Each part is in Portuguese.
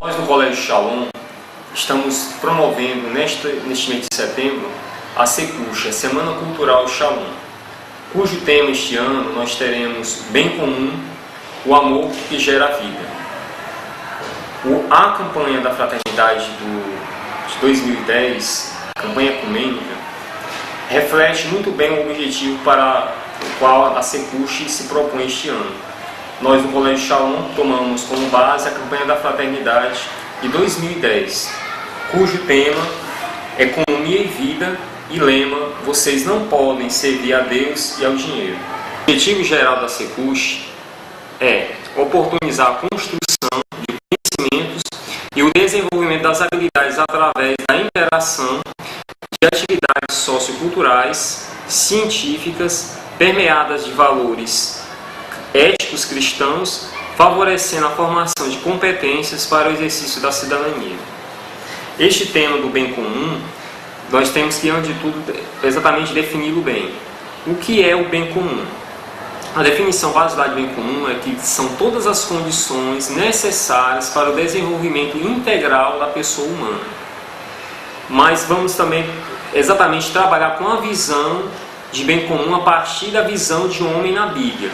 Nós no Colégio Shalom estamos promovendo neste mês de setembro a SECUSH, a Semana Cultural Shalom, cujo tema este ano nós teremos Bem Comum, o Amor que Gera a Vida. A campanha da Fraternidade de 2010, a campanha ecumênica, reflete muito bem o objetivo para o qual a SECUSH se propõe este ano. Nós no Colégio Shalom tomamos como base a campanha da Fraternidade de 2010, cujo tema é Economia e Vida e lema Vocês não podem servir a Deus e ao dinheiro. O objetivo geral da SECUSH é oportunizar a construção de conhecimentos e o desenvolvimento das habilidades através da interação de atividades socioculturais, científicas, permeadas de valores éticos cristãos, favorecendo a formação de competências para o exercício da cidadania. Este tema do bem comum, nós temos que, antes de tudo, exatamente defini-lo bem. O que é o bem comum? A definição basilar de bem comum é que são todas as condições necessárias para o desenvolvimento integral da pessoa humana. Mas vamos também exatamente trabalhar com a visão de bem comum a partir da visão de homem na Bíblia.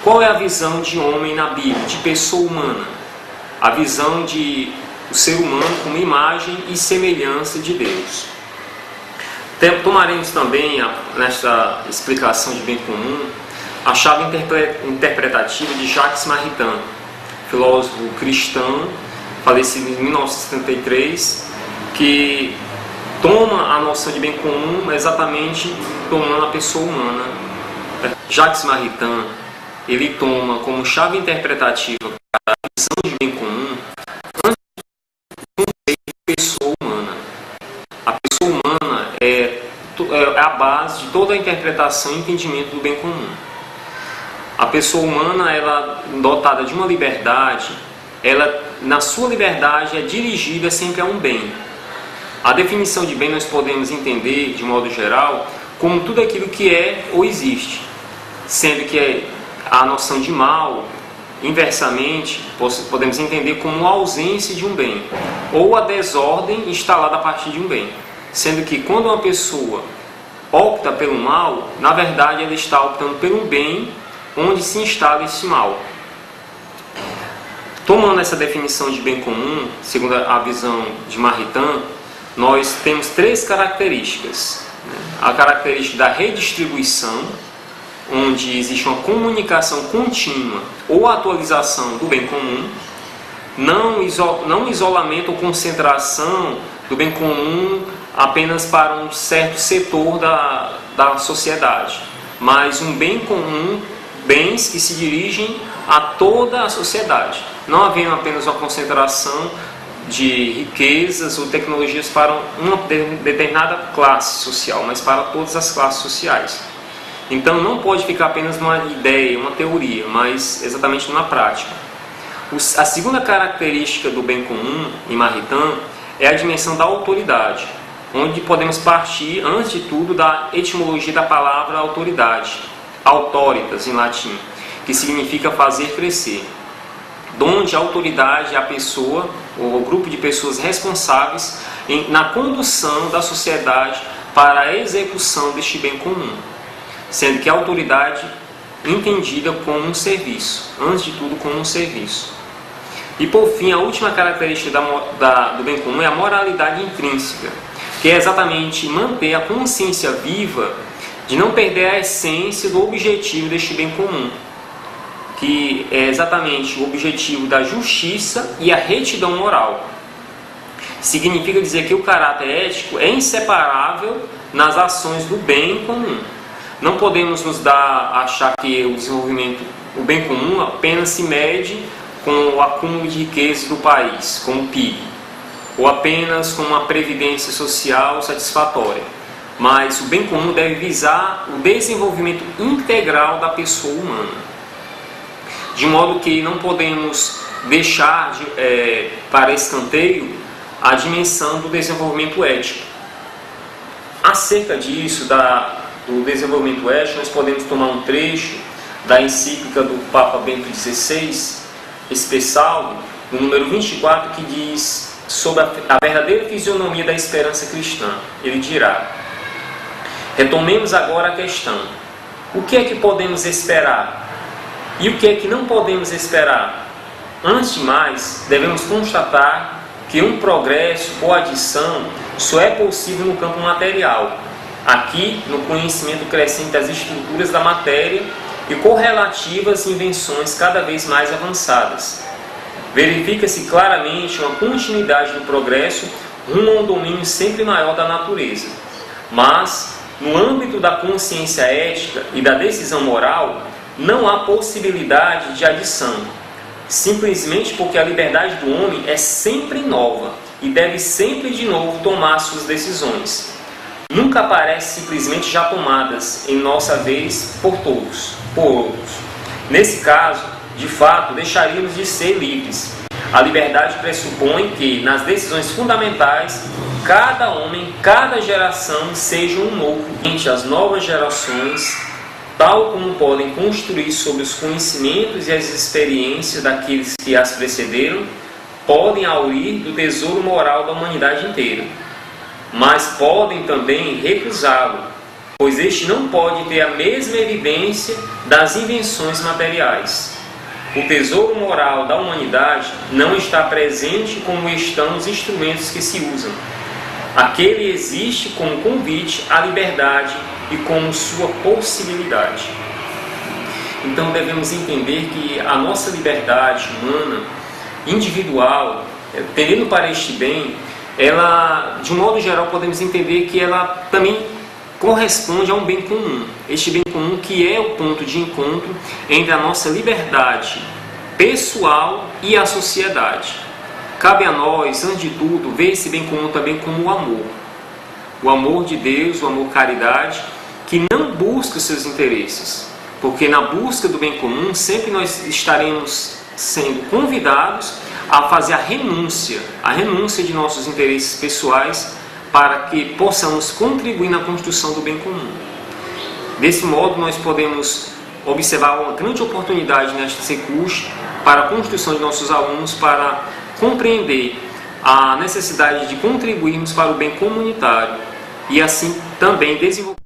Qual é a visão de homem na Bíblia, de pessoa humana? A visão de o ser humano como imagem e semelhança de Deus. Tomaremos também, nesta explicação de bem comum, a chave interpretativa de Jacques Maritain, filósofo cristão, falecido em 1973, que toma a noção de bem comum exatamente tomando a pessoa humana. Jacques Maritain, ele toma como chave interpretativa para a visão de bem comum o conceito de pessoa humana. A pessoa humana é a base de toda a interpretação e entendimento do bem comum. A pessoa humana, ela dotada de uma liberdade, ela na sua liberdade é dirigida sempre a um bem. A definição de bem nós podemos entender, de modo geral, como tudo aquilo que é ou existe, sendo que a noção de mal, inversamente, podemos entender como a ausência de um bem, ou a desordem instalada a partir de um bem. Sendo que quando uma pessoa opta pelo mal, na verdade ela está optando pelo bem onde se instala esse mal. Tomando essa definição de bem comum, segundo a visão de Maritain, nós temos três características. A característica da redistribuição, onde existe uma comunicação contínua ou atualização do bem comum, não isolamento ou concentração do bem comum apenas para um certo setor da sociedade, mas um bem comum, bens que se dirigem a toda a sociedade, não havendo apenas uma concentração de riquezas ou tecnologias para uma determinada classe social, mas para todas as classes sociais. Então não pode ficar apenas numa ideia, uma teoria, mas exatamente numa prática. A segunda característica do bem comum, em Maritain, é a dimensão da autoridade, onde podemos partir, antes de tudo, da etimologia da palavra autoridade, autoritas em latim, que significa fazer crescer, onde a autoridade é a pessoa, ou o grupo de pessoas responsáveis na condução da sociedade para a execução deste bem comum, sendo que a autoridade entendida como um serviço, antes de tudo como um serviço. E por fim, a última característica do bem comum é a moralidade intrínseca, que é exatamente manter a consciência viva de não perder a essência do objetivo deste bem comum, que é exatamente o objetivo da justiça e a retidão moral. Significa dizer que o caráter ético é inseparável nas ações do bem comum. Não podemos achar que o bem comum apenas se mede com o acúmulo de riquezas do país, como o PIB, ou apenas com uma previdência social satisfatória. Mas o bem comum deve visar o desenvolvimento integral da pessoa humana. De modo que não podemos deixar para escanteio a dimensão do desenvolvimento ético. Acerca disso, do desenvolvimento ético, nós podemos tomar um trecho da encíclica do Papa Bento XVI, Espeçalvo, no número 24, que diz sobre a verdadeira fisionomia da esperança cristã. Ele dirá: retomemos agora a questão. O que é que podemos esperar? E o que é que não podemos esperar? Antes de mais, devemos constatar que um progresso ou adição só é possível no campo material, aqui no conhecimento crescente das estruturas da matéria e correlativas invenções cada vez mais avançadas. Verifica-se claramente uma continuidade do progresso rumo a um domínio sempre maior da natureza. Mas, no âmbito da consciência ética e da decisão moral, não há possibilidade de adição, simplesmente porque a liberdade do homem é sempre nova e deve sempre de novo tomar suas decisões. Nunca aparecem simplesmente já tomadas, em nossa vez, por todos, por outros. Nesse caso, de fato, deixaríamos de ser livres. A liberdade pressupõe que, nas decisões fundamentais, cada homem, cada geração seja um novo. Entre as novas gerações, tal como podem construir sobre os conhecimentos e as experiências daqueles que as precederam, podem aurir do tesouro moral da humanidade inteira. Mas podem também recusá-lo, pois este não pode ter a mesma evidência das invenções materiais. O tesouro moral da humanidade não está presente como estão os instrumentos que se usam. Aquele existe como convite à liberdade e como sua possibilidade. Então devemos entender que a nossa liberdade humana, individual, tendendo para este bem, ela, de um modo geral, podemos entender que ela também corresponde a um bem comum. Este bem comum que é o ponto de encontro entre a nossa liberdade pessoal e a sociedade. Cabe a nós, antes de tudo, ver esse bem comum também como o amor. O amor de Deus, o amor caridade, que não busca os seus interesses. Porque na busca do bem comum, sempre nós estaremos sendo convidados a fazer a renúncia de nossos interesses pessoais para que possamos contribuir na construção do bem comum. Desse modo, nós podemos observar uma grande oportunidade neste curso para a construção de nossos alunos, para compreender a necessidade de contribuirmos para o bem comunitário e assim também desenvolver